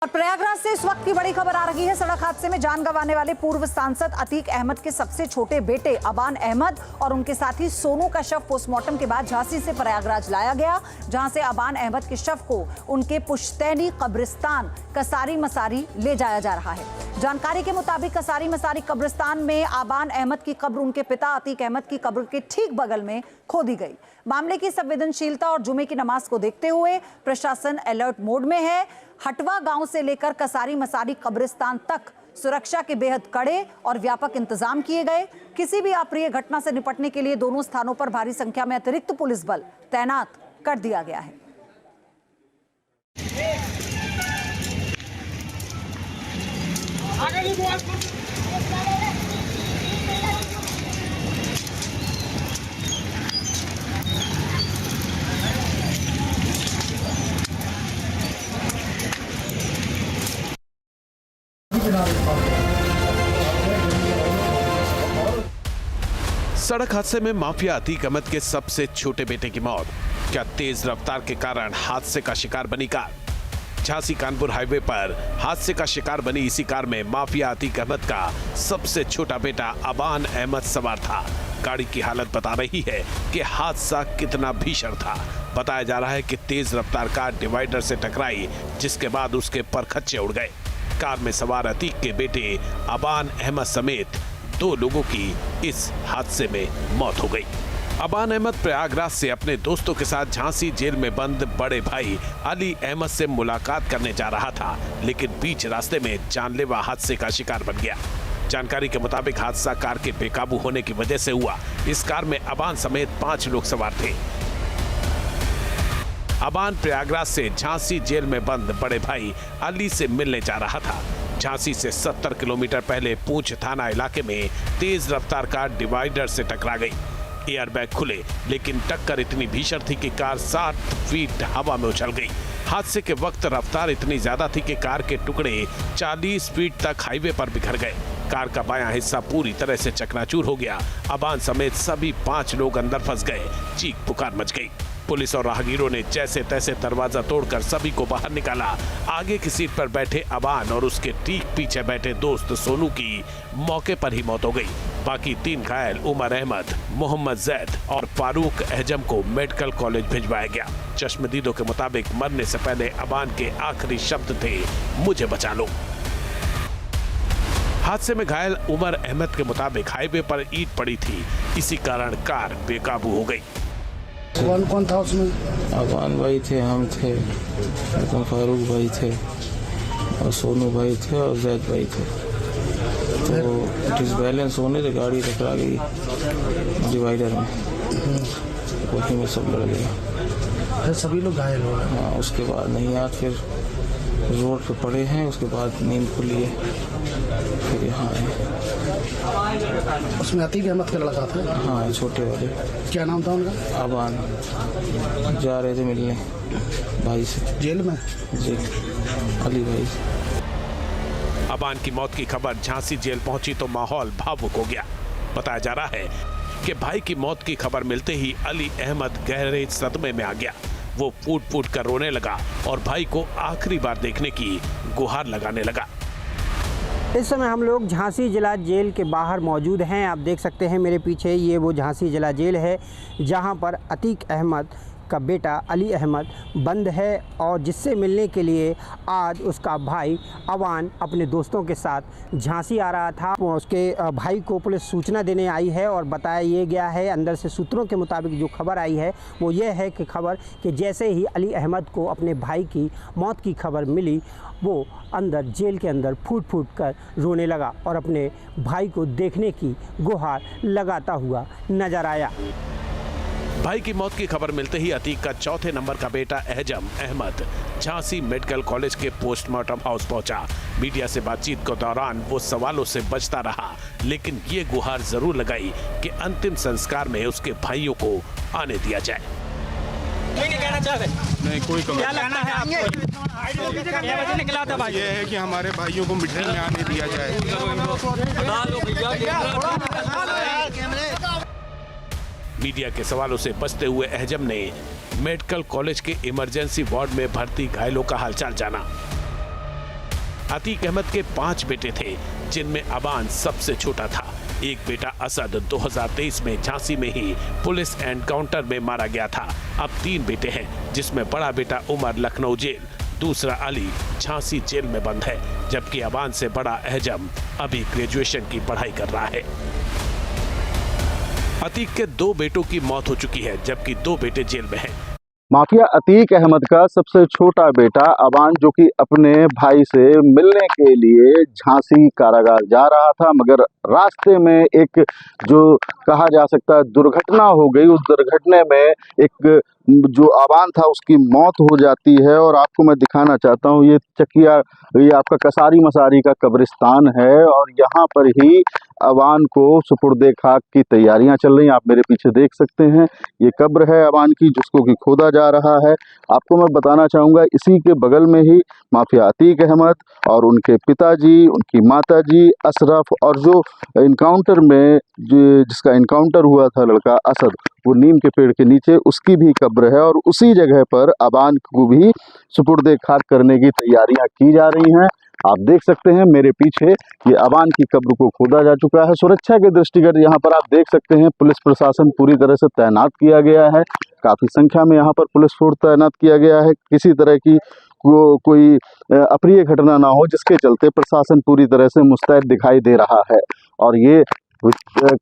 प्रयागराज से इस वक्त की बड़ी खबर आ रही है। सड़क हादसे में जान गंवाने वाले पूर्व सांसद अतीक अहमद के सबसे छोटे बेटे अबान अहमद और उनके साथी सोनू का शव पोस्टमार्टम के बाद झांसी से प्रयागराज लाया गया, जहां से अबान अहमद के शव को उनके पुश्तैनी कब्रिस्तान कसारी मसारी ले जाया जा रहा है। जानकारी के मुताबिक कसारी मसारी कब्रिस्तान में अबान अहमद की कब्र उनके पिता अतीक अहमद की कब्र के ठीक बगल में खोदी गई। मामले की संवेदनशीलता और जुमे की नमाज को देखते हुए प्रशासन अलर्ट मोड में है। हटवा गांव से लेकर कसारी मसारी कब्रिस्तान तक सुरक्षा के बेहद कड़े और व्यापक इंतजाम किए गए। किसी भी अप्रिय घटना से निपटने के लिए दोनों स्थानों पर भारी संख्या में अतिरिक्त पुलिस बल तैनात कर दिया गया है। सड़क हादसे में माफिया अतीक अहमद के सबसे छोटे बेटे की मौत। क्या तेज रफ्तार के कारण हादसे का शिकार बनी कार? झांसी कानपुर हाईवे पर हादसे का शिकार बनी इसी कार में माफिया अतीक अहमद का सबसे छोटा बेटा अबान अहमद सवार था। गाड़ी की हालत बता रही है कि हादसा कितना भीषण था। बताया जा रहा है कि तेज रफ्तार कार डिवाइडर से टकराई, जिसके बाद उसके परखच्चे उड़ गए। कार में सवार अतीक के बेटे अबान अहमद समेत 2 लोगों की इस हादसे में मौत हो गई। अबान अहमद प्रयागराज से अपने दोस्तों के साथ झांसी जेल में बंद बड़े भाई अली अहमद से मुलाकात करने जा रहा था, लेकिन बीच रास्ते में जानलेवा हादसे का शिकार बन गया। जानकारी के मुताबिक हादसा कार के बेकाबू होने की वजह से हुआ। इस कार में अबान समेत 5 लोग सवार थे। अबान प्रयागराज से झांसी जेल में बंद बड़े भाई अली से मिलने जा रहा था। झांसी से 70 किलोमीटर पहले पूंछ थाना इलाके में तेज रफ्तार कार डिवाइडर से टकरा गई। एयरबैग खुले, लेकिन टक्कर इतनी भीषण थी कि कार 60 फीट हवा में उछल गई। हादसे के वक्त रफ्तार इतनी ज्यादा थी कि कार के टुकड़े 40 फीट तक हाईवे पर बिखर गए। कार का बायां हिस्सा पूरी तरह से चकनाचूर हो गया। अबान समेत सभी 5 लोग अंदर फंस गए। चीख पुकार मच गई। पुलिस और राहगीरों ने जैसे तैसे दरवाजा तोड़कर सभी को बाहर निकाला। आगे की सीट पर बैठे अबान और उसके ठीक पीछे बैठे दोस्त सोनू की मौके पर ही मौत हो गई। बाकी 3 घायल उमर अहमद, मोहम्मद जैद और फारूक अहजम को मेडिकल कॉलेज भिजवाया गया। चश्मदीदों के मुताबिक मरने से पहले अबान के आखिरी शब्द थे, मुझे बचा लो। हादसे में घायल उमर अहमद के मुताबिक हाईवे पर ईंट पड़ी थी, इसी कारण कार बेकाबू हो गई। कौन कौन था उसमें? अबान भाई थे, हम थे, फारूक भाई थे और सोनू भाई थे और जैद भाई थे। तो डिसबैलेंस होने से गाड़ी टकरा गई डिवाइडर में, वहीं में सब लड़ गया। फिर सभी लोग घायल हो गए। हाँ, उसके बाद नहीं यार, फिर रोड पे पड़े हैं। उसके बाद नींद खुली है, फिर यहाँ आए। उसमें अतीक अहमद का लड़का था? हाँ, छोटे वाले। क्या नाम था उनका? अबान। जा रहे थे मिलने भाई से जेल में। जी, अली भाई से। अबान की मौत की खबर झांसी जेल पहुंची तो माहौल भावुक हो गया। बताया जा रहा है कि भाई की मौत की खबर मिलते ही अली अहमद गहरे सदमे में आ गया। वो फूट फूट कर रोने लगा और भाई को आखिरी बार देखने की गुहार लगाने लगा। इस समय हम लोग झांसी जिला जेल के बाहर मौजूद हैं। आप देख सकते हैं मेरे पीछे, ये वो झांसी जिला जेल है जहां पर अतीक अहमद का बेटा अली अहमद बंद है और जिससे मिलने के लिए आज उसका भाई अबान अपने दोस्तों के साथ झांसी आ रहा था। उसके भाई को पुलिस सूचना देने आई है और बताया ये गया है, अंदर से सूत्रों के मुताबिक जो खबर आई है वो ये है कि खबर कि जैसे ही अली अहमद को अपने भाई की मौत की खबर मिली, वो अंदर जेल के अंदर फूट फूट कर रोने लगा और अपने भाई को देखने की गुहार लगाता हुआ नजर आया। भाई की मौत की खबर मिलते ही अतीक का 4थे नंबर का बेटा अहजम अहमद झांसी मेडिकल कॉलेज के पोस्टमार्टम हाउस पहुंचा। मीडिया से बातचीत के दौरान वो सवालों से बचता रहा, लेकिन ये गुहार जरूर लगाई कि अंतिम संस्कार में उसके भाइयों को आने दिया जाए। नहीं कहना चाहते? नहीं, कोई कमी क्या लगता है आपको? क्या वजह निकला था भाई? ये है कि हमारे भाइयों को मिट्टी में आने दिया जाए। मीडिया के सवालों से बचते हुए अहजम ने मेडिकल कॉलेज के इमरजेंसी वार्ड में भर्ती घायलों का हालचाल जाना। अतीक अहमद के 5 बेटे थे, जिनमें अबान सबसे छोटा था। एक बेटा असद 2023 में झांसी में ही पुलिस एनकाउंटर में मारा गया था। अब 3 बेटे हैं, जिसमें बड़ा बेटा उमर लखनऊ जेल, दूसरा अली झांसी जेल में बंद है, जबकि अबान से बड़ा अहजम अभी ग्रेजुएशन की पढ़ाई कर रहा है। अतीक के 2 बेटों की मौत हो चुकी है, जबकि 2 बेटे जेल में हैं। माफिया अतीक अहमद का सबसे छोटा बेटा अबान, जो कि अपने भाई से मिलने के लिए झांसी कारागार जा रहा था, मगर रास्ते में एक जो कहा जा सकता है दुर्घटना हो गई। उस दुर्घटने में एक जो अबान था उसकी मौत हो जाती है। और आपको मैं दिखाना चाहता हूँ, ये चकिया, ये आपका कसारी मसारी का कब्रिस्तान है और यहाँ पर ही अबान को सुपुर्दे खाक की तैयारियां चल रही हैं। आप मेरे पीछे देख सकते हैं, ये कब्र है अबान की, जिसको कि खोदा जा रहा है। आपको मैं बताना चाहूँगा, इसी के बगल में ही माफिया अतीक अहमद और उनके पिताजी, उनकी माताजी अशरफ, और जो इनकाउंटर में जिसका इनकाउंटर हुआ था लड़का असद, वो नीम के पेड़ के नीचे उसकी भी कब्र है। और उसी जगह पर अबान को भी सुपुर्दे खाक करने की तैयारियां की जा रही हैं। आप देख सकते हैं मेरे पीछे, ये अबान की कब्र को खोदा जा चुका है। सुरक्षा के दृष्टिगत यहाँ पर आप देख सकते हैं पुलिस प्रशासन पूरी तरह से तैनात किया गया है। काफ़ी संख्या में यहाँ पर पुलिस फोर्स तैनात किया गया है। किसी तरह की कोई अप्रिय घटना ना हो, जिसके चलते प्रशासन पूरी तरह से मुस्तैद दिखाई दे रहा है। और ये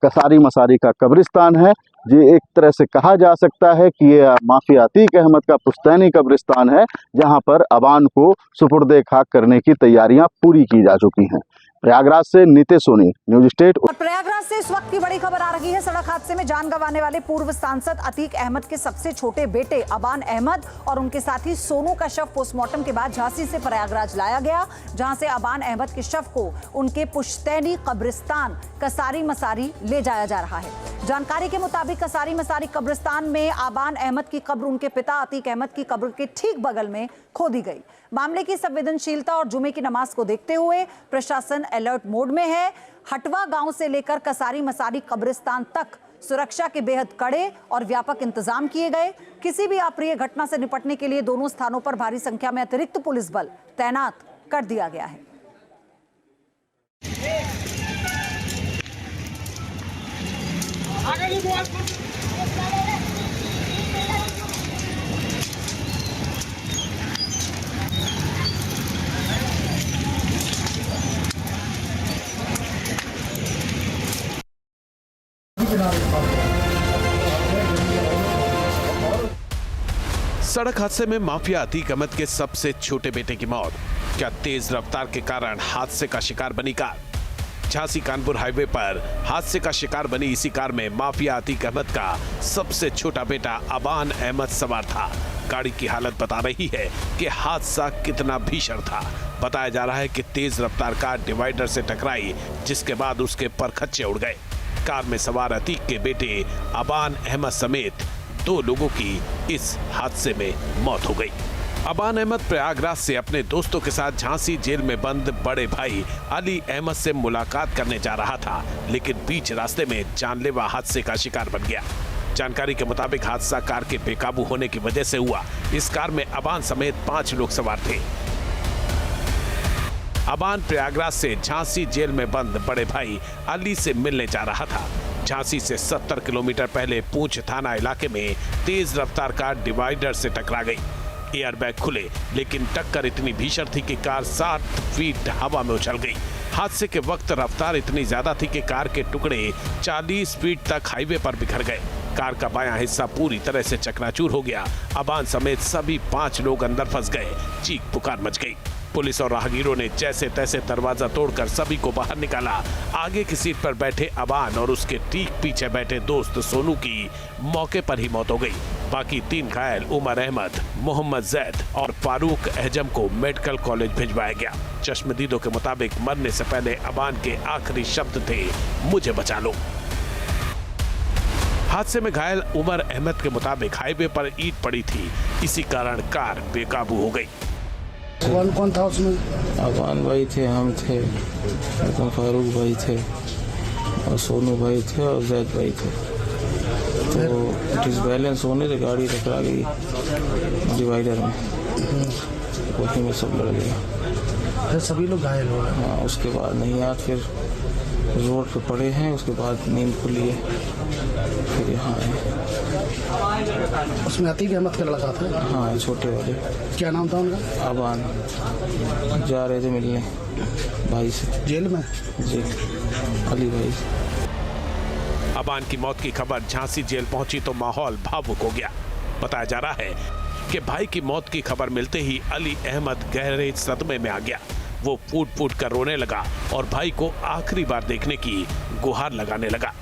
कसारी मसारी का कब्रिस्तान है। ये एक तरह से कहा जा सकता है कि ये माफिया अतीक अहमद का पुश्तैनी कब्रिस्तान है, जहां पर अबान को सुपुर्दे खाक करने की तैयारियां पूरी की जा चुकी हैं। प्रयागराज से नीतीश सोनी, न्यूज स्टेट। और प्रयागराज से इस वक्त की बड़ी खबर आ रही है। सड़क हादसे में जान गंवाने वाले पूर्व सांसद अतीक अहमद के सबसे छोटे बेटे अबान अहमद और उनके साथी सोनू का शव पोस्टमार्टम के बाद झांसी से प्रयागराज लाया गया, जहां से अबान अहमद के शव को उनके पुश्तैनी कब्रिस्तान कसारी मसारी ले जाया जा रहा है। जानकारी के मुताबिक कसारी मसारी कब्रिस्तान में अबान अहमद की कब्र उनके पिता अतीक अहमद की कब्र के ठीक बगल में खोदी गई। मामले की संवेदनशीलता और जुमे की नमाज को देखते हुए प्रशासन अलर्ट मोड में है। हटवा गांव से लेकर कसारी मसारी कब्रिस्तान तक सुरक्षा के बेहद कड़े और व्यापक इंतजाम किए गए। किसी भी अप्रिय घटना से निपटने के लिए दोनों स्थानों पर भारी संख्या में अतिरिक्त पुलिस बल तैनात कर दिया गया है। सड़क हादसे में माफिया अतीक अहमद के सबसे छोटे बेटे की मौत। क्या तेज रफ्तार के कारण हादसे का शिकार बनी कार? झांसी कानपुर हाईवे पर हादसे का शिकार बनी इसी कार में माफिया अतीक अहमद का सबसे छोटा बेटा अबान अहमद सवार था। गाड़ी की हालत बता रही है कि हादसा कितना भीषण था। बताया जा रहा है कि तेज रफ्तार कार डिवाइडर से टकराई, जिसके बाद उसके परखच्चे उड़ गए। कार में सवार अतीक के बेटे अबान अहमद समेत 2 लोगों की इस हादसे में मौत हो गई। अबान अहमद प्रयागराज से अपने दोस्तों के साथ झांसी जेल में बंद बड़े भाई अली अहमद से मुलाकात करने जा रहा था, लेकिन बीच रास्ते में जानलेवा हादसे का शिकार बन गया। जानकारी के मुताबिक हादसा कार के बेकाबू होने की वजह से हुआ। इस कार में अबान समेत 5 लोग सवार थे। अबान प्रयागराज से झांसी जेल में बंद बड़े भाई अली से मिलने जा रहा था। झांसी से 70 किलोमीटर पहले पूंछ थाना इलाके में तेज रफ्तार कार डिवाइडर से टकरा गई। एयरबैग खुले, लेकिन टक्कर इतनी भीषण थी कि कार 60 फीट हवा में उछल गई। हादसे के वक्त रफ्तार इतनी ज्यादा थी कि कार के टुकड़े 40 फीट तक हाईवे पर बिखर गए। कार का बायां हिस्सा पूरी तरह से चकनाचूर हो गया। अबान समेत सभी 5 लोग अंदर फंस गए। चीख पुकार मच गई। पुलिस और राहगीरों ने जैसे तैसे दरवाजा तोड़कर सभी को बाहर निकाला। आगे की सीट पर बैठे अबान और उसके ठीक पीछे बैठे दोस्त सोनू की मौके पर ही मौत हो गई। बाकी 3 घायल उमर अहमद, मोहम्मद जैद और फारूक अहजम को मेडिकल कॉलेज भिजवाया गया। चश्मदीदों के मुताबिक मरने से पहले अबान के आखिरी शब्द थे, मुझे बचा लो। हादसे में घायल उमर अहमद के मुताबिक हाईवे पर ईंट पड़ी थी, इसी कारण कार बेकाबू हो गई। कौन कौन था उसमें? अबान भाई थे, हम थे, फारूक भाई थे और सोनू भाई थे और जैद भाई थे। तो डिसबैलेंस होने से गाड़ी टकरा गई डिवाइडर में, वहीं में सब लड़ गया। फिर सभी लोग घायल हो गए। हाँ, उसके बाद नहीं आज फिर रोड पे पड़े हैं, उसके बाद नींद खुली है, फिर यहाँ आए। उसमें अतीक अहमद का लड़का था। हाँ, छोटे वाले क्या नाम था उनका? अबान जा रहे थे मिलने भाई से जेल में। जेल, अली भाई से। अबान की मौत की खबर झांसी जेल पहुंची तो माहौल भावुक हो गया। बताया जा रहा है कि भाई की मौत की खबर मिलते ही अली अहमद गहरे सदमे में आ गया। वो फूट फूट कर रोने लगा और भाई को आखिरी बार देखने की गुहार लगाने लगा।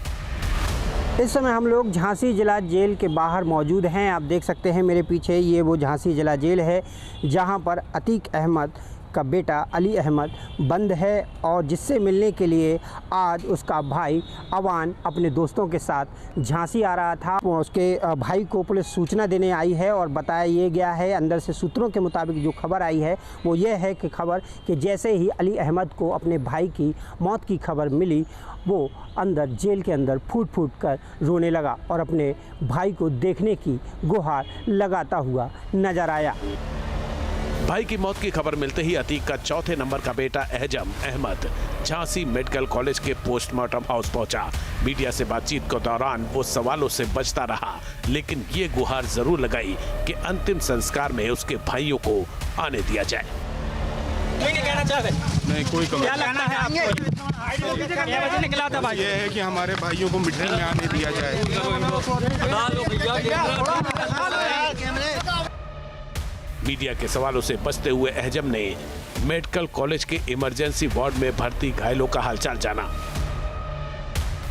इस समय हम लोग झांसी जिला जेल के बाहर मौजूद हैं। आप देख सकते हैं मेरे पीछे ये वो झांसी जिला जेल है जहां पर अतीक अहमद का बेटा अली अहमद बंद है और जिससे मिलने के लिए आज उसका भाई अवान अपने दोस्तों के साथ झांसी आ रहा था। उसके भाई को पुलिस सूचना देने आई है और बताया ये गया है, अंदर से सूत्रों के मुताबिक जो खबर आई है वो ये है कि खबर कि जैसे ही अली अहमद को अपने भाई की मौत की खबर मिली वो अंदर जेल के अंदर फूट फूट कर रोने लगा और अपने भाई को देखने की गुहार लगाता हुआ नजर आया। भाई की मौत की खबर मिलते ही अतीक का चौथे नंबर का बेटा एहजम अहमद झांसी मेडिकल कॉलेज के पोस्टमार्टम हाउस पहुंचा। मीडिया से बातचीत के दौरान वो सवालों से बचता रहा, लेकिन ये गुहार जरूर लगाई कि अंतिम संस्कार में उसके भाइयों को आने दिया जाए। क्या कहना चाहते? नहीं कोई कमी। क्या लगता है आपको? क्या वजह निकला था भाई? ये है कि हमारे भाइयों को मिट्टी में आने दिया जाए। मीडिया के सवालों से बचते हुए एहजम ने मेडिकल कॉलेज के इमरजेंसी वार्ड में भर्ती घायलों का हालचाल जाना।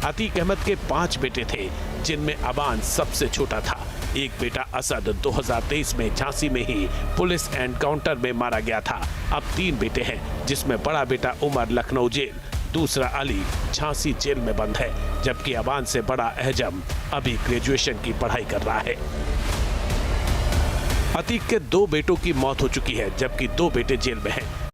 अतीक अहमद के 5 बेटे थे, जिनमें अबान सबसे छोटा था। एक बेटा असद 2023 में झांसी में ही पुलिस एनकाउंटर में मारा गया था। अब 3 बेटे हैं, जिसमें बड़ा बेटा उमर लखनऊ जेल, दूसरा अली झांसी जेल में बंद है, जबकि अबान से बड़ा एहजम अभी ग्रेजुएशन की पढ़ाई कर रहा है। अतीक के 2 बेटों की मौत हो चुकी है, जबकि 2 बेटे जेल में हैं।